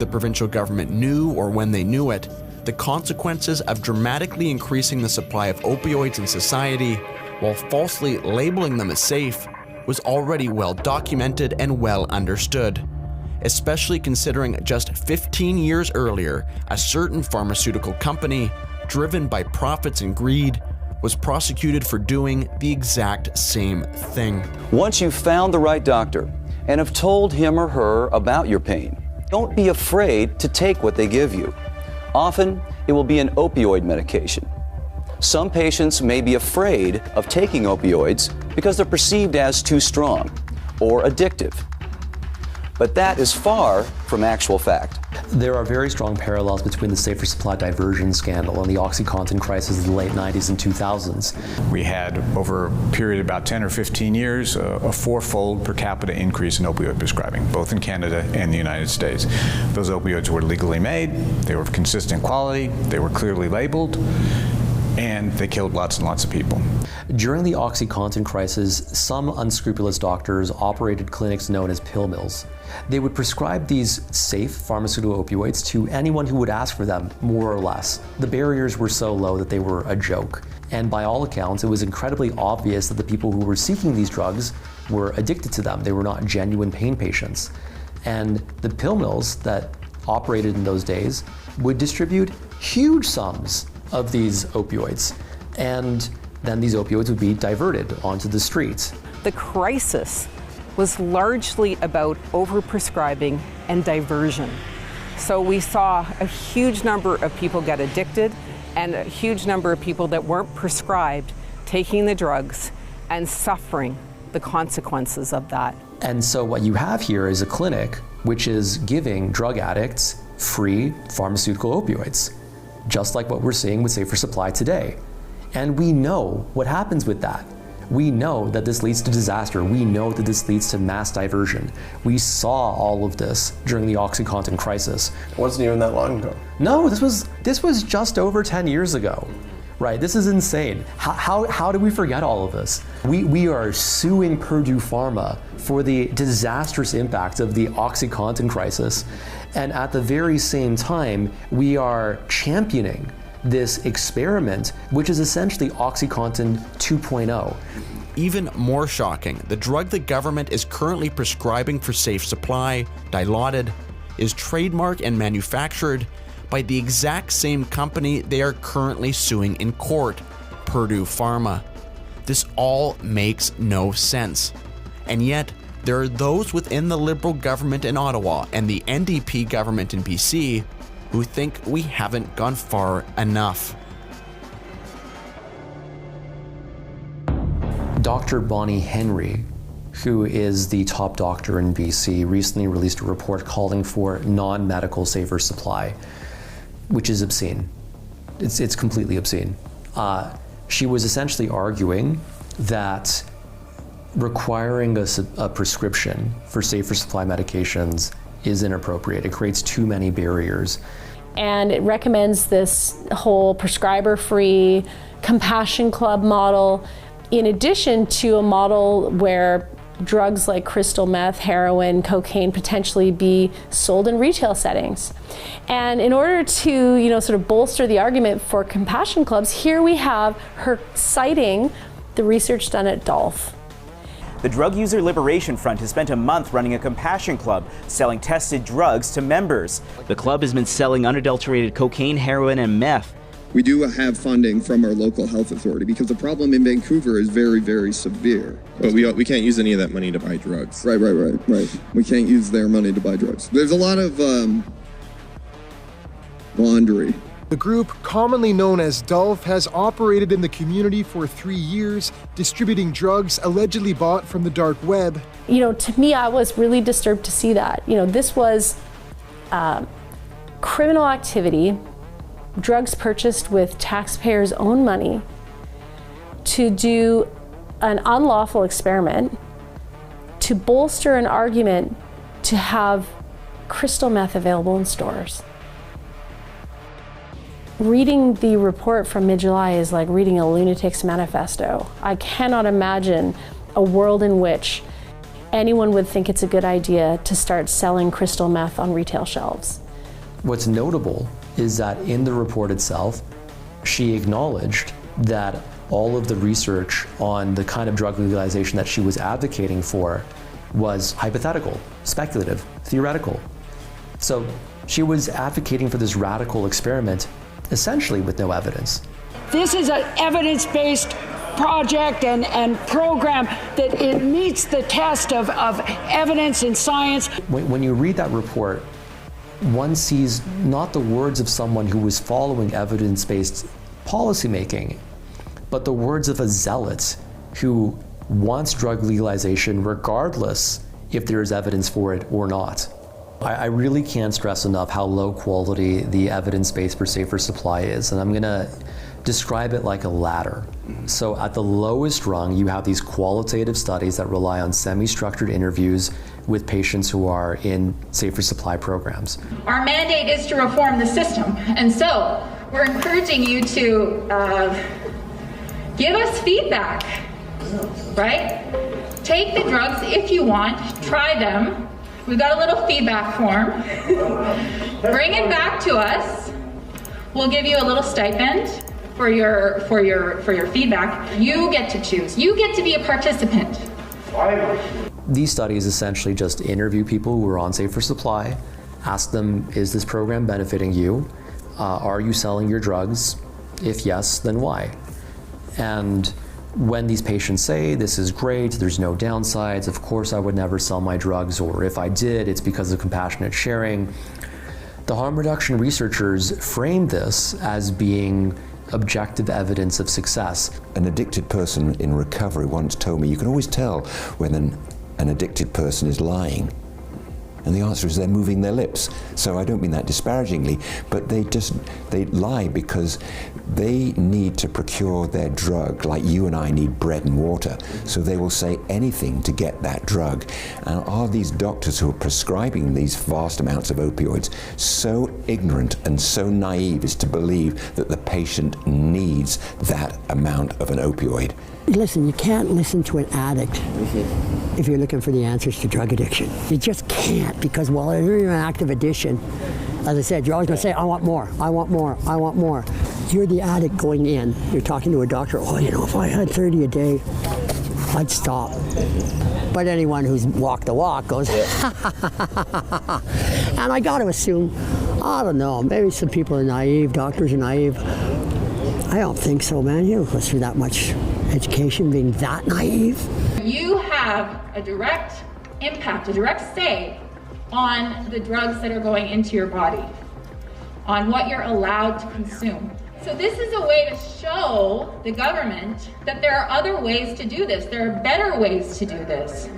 the provincial government knew or when they knew it, the consequences of dramatically increasing the supply of opioids in society while falsely labeling them as safe was already well documented and well understood, especially considering just 15 years earlier, a certain pharmaceutical company, driven by profits and greed, was prosecuted for doing the exact same thing. Once you've found the right doctor and have told him or her about your pain, don't be afraid to take what they give you. Often, it will be an opioid medication. Some patients may be afraid of taking opioids because they're perceived as too strong or addictive. But that is far from actual fact. There are very strong parallels between the safer supply diversion scandal and the OxyContin crisis of the late 90s and 2000s. We had, over a period of about 10 or 15 years, a fourfold per capita increase in opioid prescribing, both in Canada and the United States. Those opioids were legally made, they were of consistent quality, they were clearly labeled, and they killed lots and lots of people. During the OxyContin crisis, some unscrupulous doctors operated clinics known as pill mills. They would prescribe these safe pharmaceutical opioids to anyone who would ask for them, more or less. The barriers were so low that they were a joke. And by all accounts, it was incredibly obvious that the people who were seeking these drugs were addicted to them. They were not genuine pain patients. And the pill mills that operated in those days would distribute huge sums of these opioids. And then these opioids would be diverted onto the streets. The crisis was largely about overprescribing and diversion. So we saw a huge number of people get addicted and a huge number of people that weren't prescribed taking the drugs and suffering the consequences of that. And so what you have here is a clinic which is giving drug addicts free pharmaceutical opioids, just like what we're seeing with Safer Supply today. And we know what happens with that. We know that this leads to disaster. We know that this leads to mass diversion. We saw all of this during the OxyContin crisis. It wasn't even that long ago. No, this was just over 10 years ago. Right, this is insane. How do we forget all of this? We are suing Purdue Pharma for the disastrous impact of the OxyContin crisis. And at the very same time, we are championing this experiment, which is essentially OxyContin 2.0. Even more shocking, the drug the government is currently prescribing for safe supply, Dilaudid, is trademarked and manufactured by the exact same company they are currently suing in court, Purdue Pharma. This all makes no sense. And yet, there are those within the Liberal government in Ottawa and the NDP government in BC who think we haven't gone far enough. Dr. Bonnie Henry, who is the top doctor in BC, recently released a report calling for non-medical safer supply, which is obscene. It's completely obscene. She was essentially arguing that requiring a prescription for safer supply medications is inappropriate. It creates too many barriers. And it recommends this whole prescriber-free compassion club model, in addition to a model where drugs like crystal meth, heroin, cocaine potentially be sold in retail settings. And in order to, sort of bolster the argument for compassion clubs, here we have her citing the research done at Dolph. The Drug User Liberation Front has spent a month running a compassion club, selling tested drugs to members. The club has been selling unadulterated cocaine, heroin, and meth. We do have funding from our local health authority because the problem in Vancouver is very, very severe. But we can't use any of that money to buy drugs. Right. We can't use their money to buy drugs. There's a lot of laundry. The group, commonly known as Dolph, has operated in the community for 3 years, distributing drugs allegedly bought from the dark web. To me, I was really disturbed to see that. This was criminal activity, drugs purchased with taxpayers' own money to do an unlawful experiment, to bolster an argument to have crystal meth available in stores. Reading the report from mid-July is like reading a lunatic's manifesto. I cannot imagine a world in which anyone would think it's a good idea to start selling crystal meth on retail shelves. What's notable is that in the report itself, she acknowledged that all of the research on the kind of drug legalization that she was advocating for was hypothetical, speculative, theoretical. So she was advocating for this radical experiment essentially with no evidence. This is an evidence-based project and program that it meets the test of evidence and science. When you read that report, one sees not the words of someone who was following evidence-based policymaking, but the words of a zealot who wants drug legalization regardless if there is evidence for it or not. I really can't stress enough how low quality the evidence base for safer supply is, and I'm gonna describe it like a ladder. So at the lowest rung, you have these qualitative studies that rely on semi-structured interviews with patients who are in safer supply programs. Our mandate is to reform the system, and so we're encouraging you to give us feedback, right? Take the drugs if you want, try them. We've got a little feedback form. Bring it back to us. We'll give you a little stipend for your feedback. You get to choose. You get to be a participant. These studies essentially just interview people who are on safer supply, ask them, is this program benefiting you? Are you selling your drugs? If yes, then why? And when these patients say, this is great, there's no downsides, of course I would never sell my drugs, or if I did, it's because of compassionate sharing, the harm reduction researchers framed this as being objective evidence of success. An addicted person in recovery once told me, you can always tell when an addicted person is lying. And the answer is they're moving their lips. So I don't mean that disparagingly, but they lie because they need to procure their drug like you and I need bread and water. So they will say anything to get that drug. And are these doctors who are prescribing these vast amounts of opioids so ignorant and so naive as to believe that the patient needs that amount of an opioid? Listen, you can't listen to an addict if you're looking for the answers to drug addiction. You just can't, because while you're in an active addiction, as I said, you're always going to say, I want more, I want more, I want more. You're the addict going in. You're talking to a doctor, oh, you know, if I had 30 a day, I'd stop. But anyone who's walked the walk goes, and I got to assume, I don't know, maybe some people are naive, doctors are naive. I don't think so, man. You don't go through that much education being that naive. You have a direct impact, a direct say on the drugs that are going into your body, on what you're allowed to consume. So this is a way to show the government that there are other ways to do this. There are better ways to do this.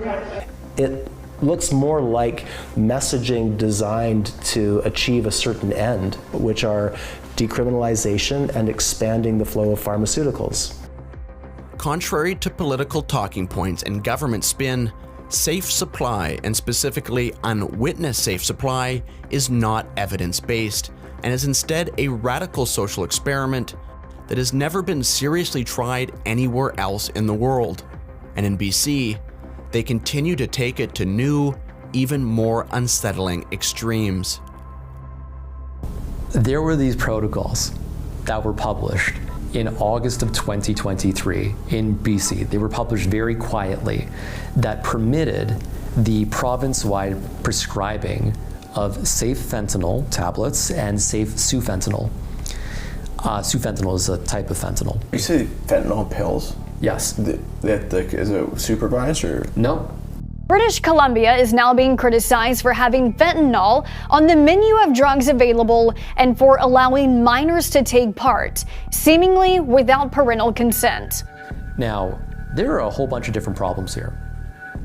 It looks more like messaging designed to achieve a certain end, which are decriminalization and expanding the flow of pharmaceuticals. Contrary to political talking points and government spin, safe supply, and specifically unwitnessed safe supply, is not evidence-based and is instead a radical social experiment that has never been seriously tried anywhere else in the world. And in BC, they continue to take it to new, even more unsettling extremes. There were these protocols that were published in August of 2023 in BC. They were published very quietly that permitted the province-wide prescribing of safe fentanyl tablets and safe sufentanil. Sufentanil is a type of fentanyl. You say fentanyl pills? Yes. Is it supervised or? No. British Columbia is now being criticized for having fentanyl on the menu of drugs available and for allowing minors to take part, seemingly without parental consent. Now, there are a whole bunch of different problems here.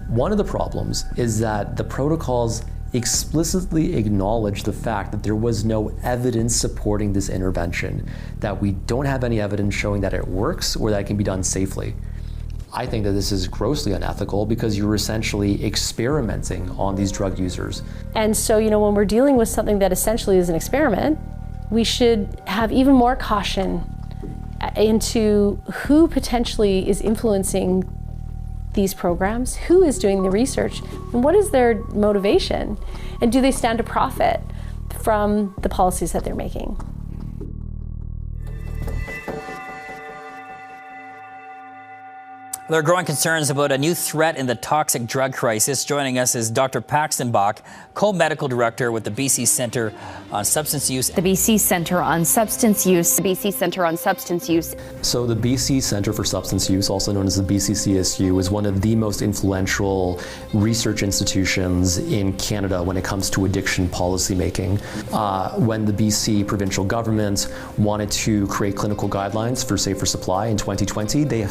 One of the problems is that the protocols explicitly acknowledge the fact that there was no evidence supporting this intervention, that we don't have any evidence showing that it works or that it can be done safely. I think that this is grossly unethical because you're essentially experimenting on these drug users. And so, you know, when we're dealing with something that essentially is an experiment, we should have even more caution into who potentially is influencing these programs, who is doing the research, and what is their motivation, and do they stand to profit from the policies that they're making. There are growing concerns about a new threat in the toxic drug crisis. Joining us is Dr. Paxton Bach, co-medical director with the BC Centre on Substance Use. The BC Centre on Substance Use. The BC Centre on Substance Use. So the BC Centre for Substance Use, also known as the BCCSU, is one of the most influential research institutions in Canada when it comes to addiction policy making. When the BC provincial government wanted to create clinical guidelines for safer supply in 2020, they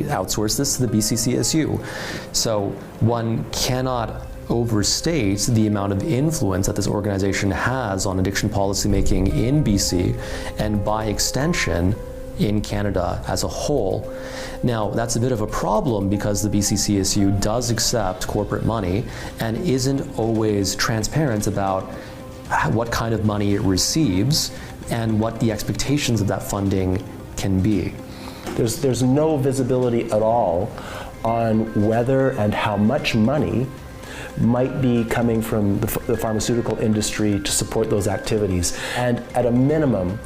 outsourced this to the BCCSU. So one cannot overstate the amount of influence that this organization has on addiction policymaking in BC and by extension in Canada as a whole. Now, that's a bit of a problem because the BCCSU does accept corporate money and isn't always transparent about what kind of money it receives and what the expectations of that funding can be. There's no visibility at all on whether and how much money might be coming from the pharmaceutical industry to support those activities. And at a minimum,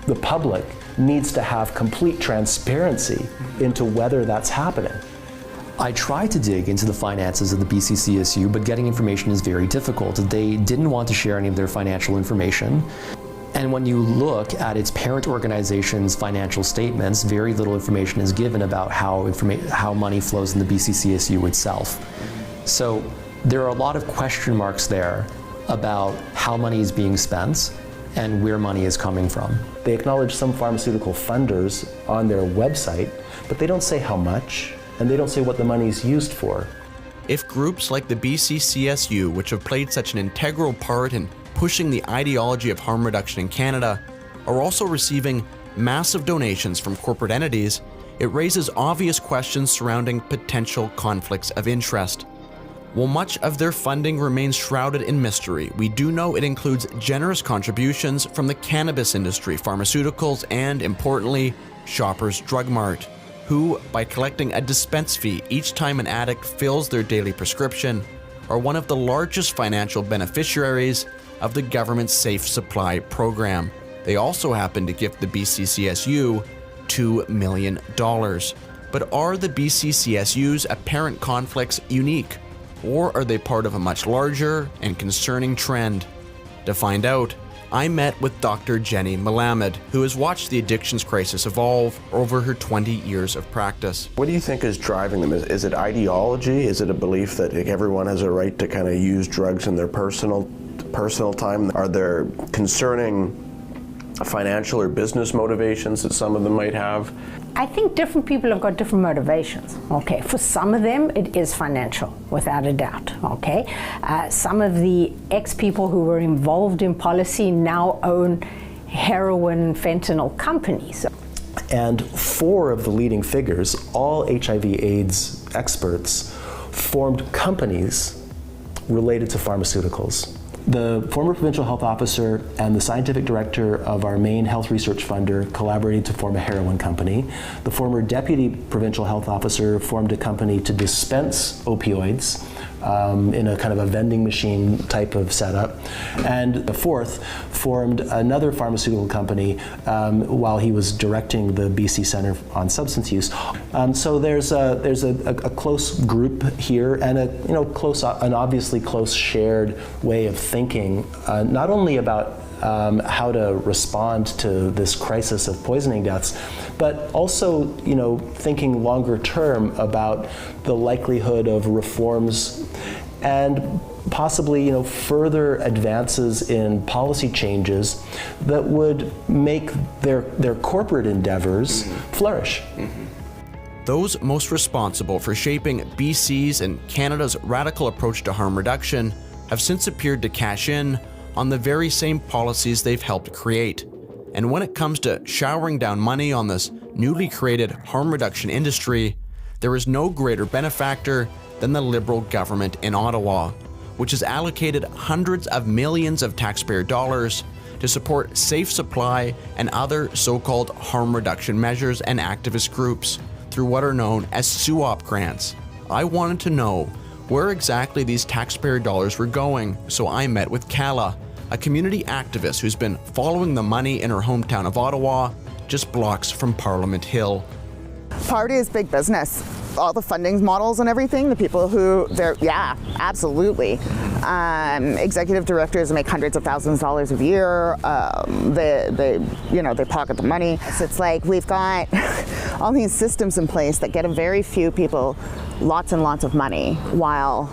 the public needs to have complete transparency into whether that's happening. I tried to dig into the finances of the BCCSU, but getting information is very difficult. They didn't want to share any of their financial information. And when you look at its parent organization's financial statements, very little information is given about how money flows in the BCCSU itself. So there are a lot of question marks there about how money is being spent and where money is coming from. They acknowledge some pharmaceutical funders on their website, but they don't say how much, and they don't say what the money is used for. If groups like the BCCSU, which have played such an integral part in pushing the ideology of harm reduction in Canada, are also receiving massive donations from corporate entities, it raises obvious questions surrounding potential conflicts of interest. While much of their funding remains shrouded in mystery, we do know it includes generous contributions from the cannabis industry, pharmaceuticals, and, importantly, Shoppers Drug Mart, who, by collecting a dispense fee each time an addict fills their daily prescription, are one of the largest financial beneficiaries of the government's Safe Supply program. They also happen to gift the BCCSU $2 million. But are the BCCSU's apparent conflicts unique, or are they part of a much larger and concerning trend? To find out, I met with Dr. Jenny Melamed, who has watched the addictions crisis evolve over her 20 years of practice. What do you think is driving them? Is it ideology? Is it a belief that everyone has a right to kind of use drugs in their personal time? Are there concerning financial or business motivations that some of them might have? I think different people have got different motivations. Okay, for some of them it is financial, without a doubt. Okay, some of the ex-people who were involved in policy now own heroin, fentanyl companies. And 4 of the leading figures, all HIV/AIDS experts, formed companies related to pharmaceuticals. The former provincial health officer and the scientific director of our main health research funder collaborated to form a heroin company. The former deputy provincial health officer formed a company to dispense opioids in a kind of a vending machine type of setup. And the 4th formed another pharmaceutical company while he was directing the BC Centre on Substance Use. So there's a close group here and an obviously close shared way of thinking, not only about how to respond to this crisis of poisoning deaths, but also, thinking longer term about the likelihood of reforms and possibly, further advances in policy changes that would make their corporate endeavors flourish. Those most responsible for shaping BC's and Canada's radical approach to harm reduction have since appeared to cash in on the very same policies they've helped create. And when it comes to showering down money on this newly created harm reduction industry, there is no greater benefactor than the Liberal government in Ottawa, which has allocated hundreds of millions of taxpayer dollars to support Safe Supply and other so-called harm reduction measures and activist groups through what are known as SUOP grants. I wanted to know, where exactly these taxpayer dollars were going, so I met with Kala, a community activist who's been following the money in her hometown of Ottawa, just blocks from Parliament Hill. Poverty is big business. All the funding models and everything, the people who, yeah, absolutely. Executive directors make hundreds of thousands of dollars a year. They pocket the money. So it's like we've got all these systems in place that get a very few people lots and lots of money while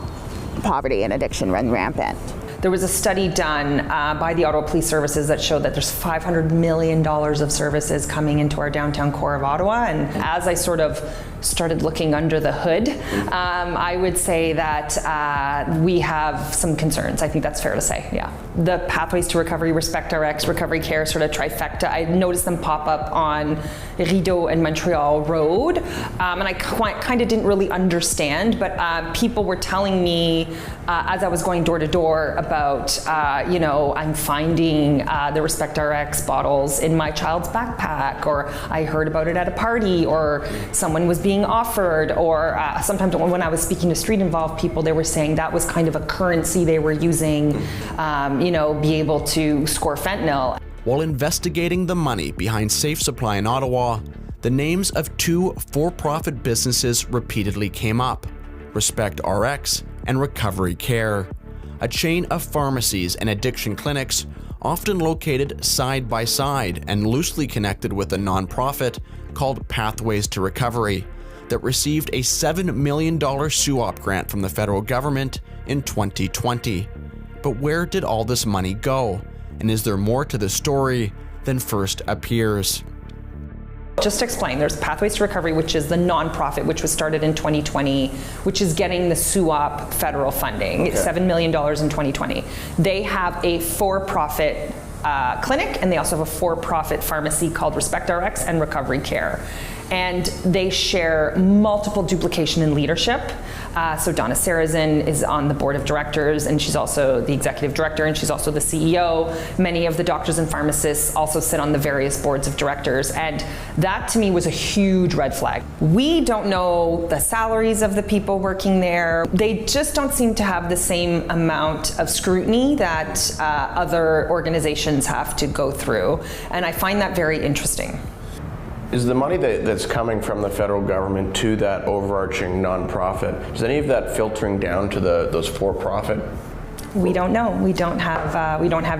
poverty and addiction run rampant. There was a study done by the Ottawa Police Services that showed that there's $500 million of services coming into our downtown core of Ottawa. And as I sort of started looking under the hood, I would say that we have some concerns. I think that's fair to say, yeah. The Pathways to Recovery, Respect RX, Recovery Care sort of trifecta, I noticed them pop up on Rideau and Montreal Road. And I kind of didn't really understand, but people were telling me as I was going door to door about, I'm finding the Respect RX bottles in my child's backpack, or I heard about it at a party, or someone was being offered, or sometimes when I was speaking to street involved people, they were saying that was kind of a currency they were using, be able to score fentanyl. While investigating the money behind Safe Supply in Ottawa, the names of two for-profit businesses repeatedly came up: Respect RX and Recovery Care, a chain of pharmacies and addiction clinics often located side by side and loosely connected with a nonprofit called Pathways to Recovery that received a $7 million SUOP grant from the federal government in 2020. But where did all this money go? And is there more to the story than first appears? Just to explain, there's Pathways to Recovery, which is the nonprofit, which was started in 2020, which is getting the SUOP federal funding. It's $7 million in 2020. They have a for-profit clinic, and they also have a for-profit pharmacy called Respect RX and Recovery Care. And they share multiple duplication in leadership. So Donna Sarrazin is on the board of directors, and she's also the executive director, and she's also the CEO. Many of the doctors and pharmacists also sit on the various boards of directors, and that to me was a huge red flag. We don't know the salaries of the people working there. They just don't seem to have the same amount of scrutiny that other organizations have to go through, and I find that very interesting. Is the money that's coming from the federal government to that overarching nonprofit, is any of that filtering down to those for-profit? We don't know. We don't have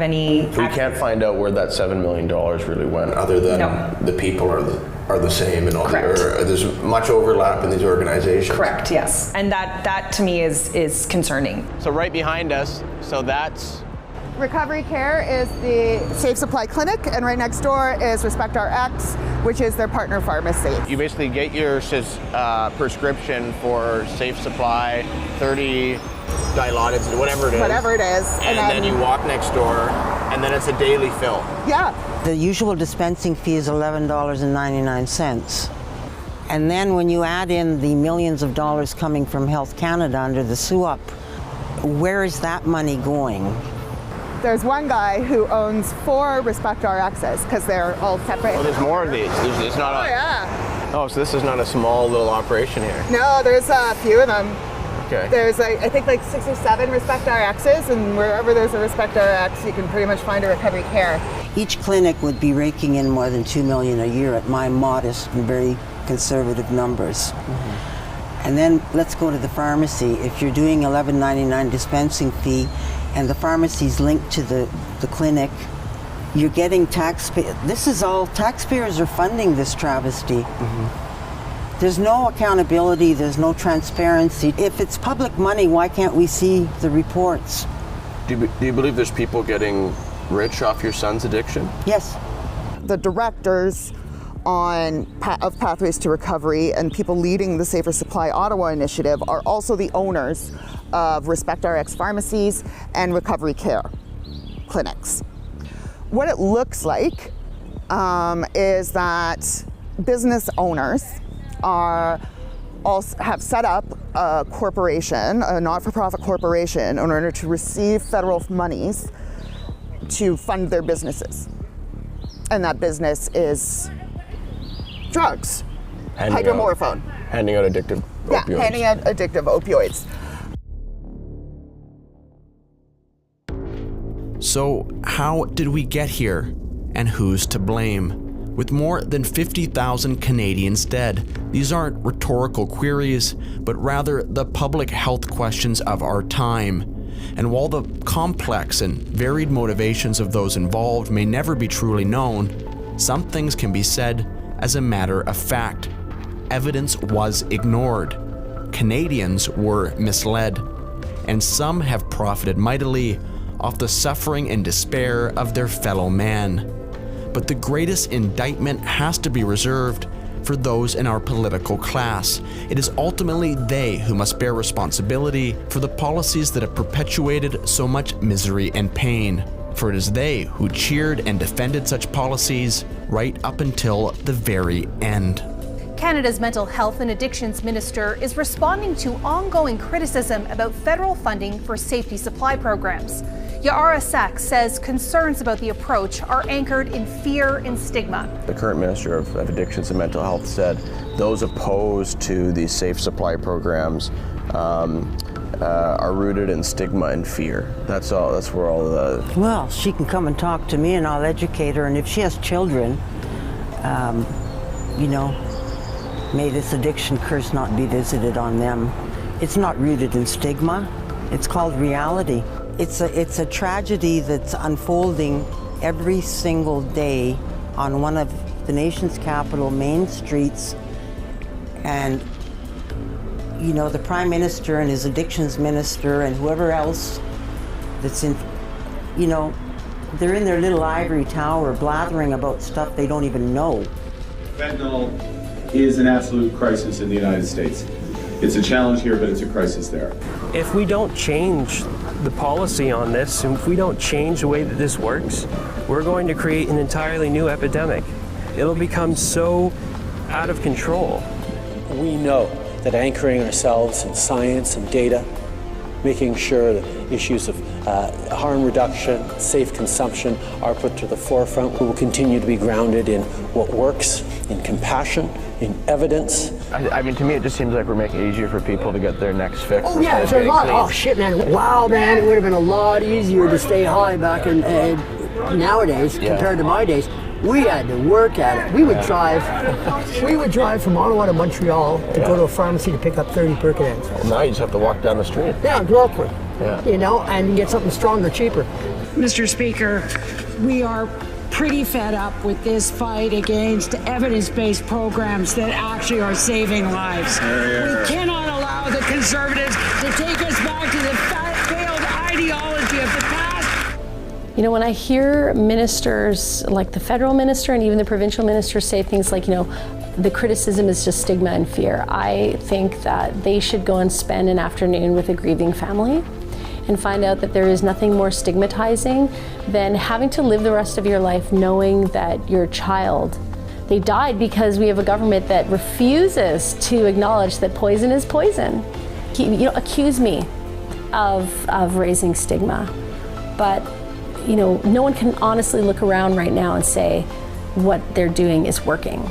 any. So we can't find out where that $7 million really went, other than the people are the same and all. There's much overlap in these organizations. Correct. Yes, and that to me is concerning. So right behind us, so that's. Recovery Care is the Safe Supply clinic, and right next door is Respect RX, which is their partner pharmacy. You basically get your prescription for Safe Supply, 30 dilaudid, whatever it is. Whatever it is. And then you walk next door, and then it's a daily fill. Yeah. The usual dispensing fee is $11.99. And then when you add in the millions of dollars coming from Health Canada under the SUOP, where is that money going? There's one guy who owns 4 Respect RXs because they're all separate. Oh, there's more of these. It's not Oh, so this is not a small little operation here. No, there's a few of them. Okay. There's I think 6 or 7 Respect RXs, and wherever there's a Respect RX, you can pretty much find a Recovery Care. Each clinic would be raking in more than $2 million a year at my modest and very conservative numbers. Mm-hmm. And then let's go to the pharmacy. If you're doing $11.99 dispensing fee, and the pharmacy's linked to the clinic, you're getting taxpayer. This is all taxpayers are funding this travesty. Mm-hmm. There's no accountability. There's no transparency. If it's public money, why can't we see the reports? Do you believe there's people getting rich off your son's addiction? Yes. The directors of Pathways to Recovery and people leading the Safer Supply Ottawa initiative are also the owners of Respect RX pharmacies and Recovery Care clinics. What it looks like is that business owners have set up a corporation, a not-for-profit corporation, in order to receive federal monies to fund their businesses. And that business is drugs, hydromorphone. Handing out addictive opioids. Yeah, handing out addictive opioids. So how did we get here? And who's to blame? With more than 50,000 Canadians dead, these aren't rhetorical queries, but rather the public health questions of our time. And while the complex and varied motivations of those involved may never be truly known, some things can be said as a matter of fact. Evidence was ignored. Canadians were misled. And some have profited mightily off the suffering and despair of their fellow man. But the greatest indictment has to be reserved for those in our political class. It is ultimately they who must bear responsibility for the policies that have perpetuated so much misery and pain. For it is they who cheered and defended such policies right up until the very end. Canada's Mental Health and Addictions Minister is responding to ongoing criticism about federal funding for safety supply programs. Yara Sachs says concerns about the approach are anchored in fear and stigma. The current Minister of Addictions and Mental Health said those opposed to these safe supply programs are rooted in stigma and fear. That's all. That's where all the... Well, she can come and talk to me and I'll educate her. And if she has children, you know, may this addiction curse not be visited on them. It's not rooted in stigma. It's called reality. It's a tragedy that's unfolding every single day on one of the nation's capital main streets. And, you know, the Prime Minister and his addictions minister and whoever else that's in, you know, they're in their little ivory tower blathering about stuff they don't even know. Fentanyl is an absolute crisis in the United States. It's a challenge here, but it's a crisis there. If we don't change the policy on this, and if we don't change the way that this works, we're going to create an entirely new epidemic. It'll become so out of control. We know that anchoring ourselves in science and data, making sure that issues of harm reduction, safe consumption are put to the forefront. We will continue to be grounded in what works, in compassion, in evidence. I mean, to me, it just seems like we're making it easier for people to get their next fix. Oh yeah, it's a lot. Oh shit, man! Wow, man, it would have been a lot easier to stay high back in nowadays compared to my days. We had to work at it. We would drive from Ottawa to Montreal to go to a pharmacy to pick up 30 Perkinans. Well, now you just have to walk down the street. Yeah, exactly. Yeah. You know, and get something stronger, cheaper. Mr. Speaker, we are pretty fed up with this fight against evidence-based programs that actually are saving lives. We cannot allow the Conservatives to take us back to the failed ideology of the past. You know, when I hear ministers, like the federal minister and even the provincial minister, say things like, you know, the criticism is just stigma and fear, I think that they should go and spend an afternoon with a grieving family and find out that there is nothing more stigmatizing than having to live the rest of your life knowing that your child, they died because we have a government that refuses to acknowledge that poison is poison. You know, accuse me of raising stigma, but you know, no one can honestly look around right now and say what they're doing is working.